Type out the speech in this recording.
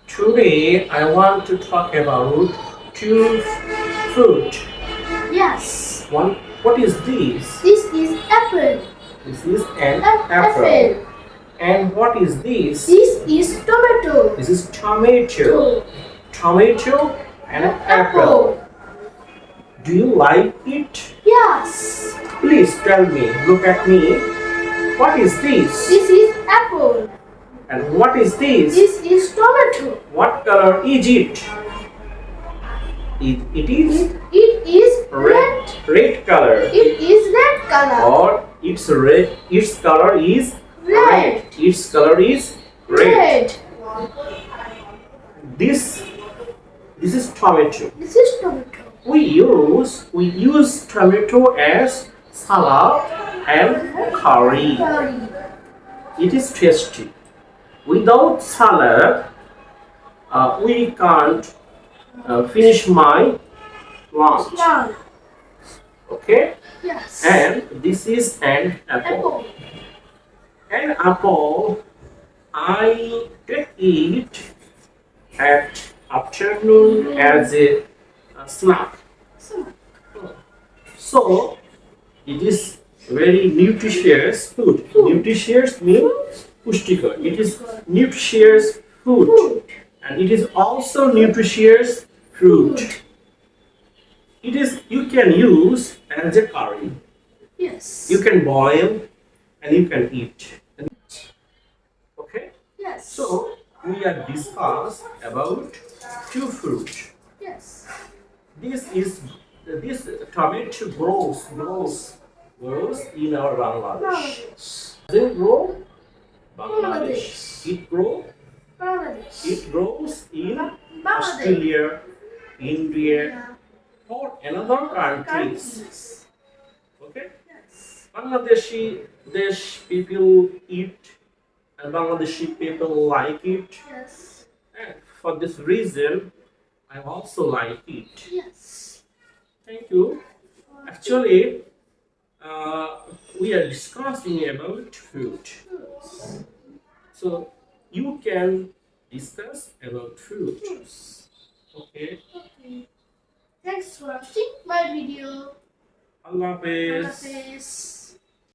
Today I want to talk about two fruit. Yes, One, what is this? this is apple. This is an apple. Apple. And what is this? This is tomato. This is tomato. Tomato and an apple. Do you like it? Yes, Please tell me. Look at me. What is this? this is apple. And what is this? This is tomato. What color is it? It is It is red. red color. It is red color. Or it's red. Its color is Red. Its color is red. Red. This is tomato. This is tomato. We use tomato as salad and curry. Curry. It is tasty. Without salad, we can't finish my lunch. Now, Okay? yes. And this is an apple. Apple. An apple, I take it at afternoon as a snack. So it is very nutritious food. Nutritious means pushtikar. It is nutritious food, and it is also nutritious fruit. It is you can use as a curry. Yes. You can boil and you can eat. Okay? Yes. So we are discuss about two fruit. Yes. This tomato grows in our Bangladesh. Does it grow? Bangladesh. Bangladesh. It grows in Bangladesh. Australia, India, or another countries. Okay? Yes. Bangladeshi people eat, and Bangladeshi people like it. Yes. And for this reason, I also like it. Yes. Thank you. Actually, we are discussing about food. So you can discuss about food. Okay. Okay. Thanks for watching my video. Allah Allah Hafiz. Hafiz.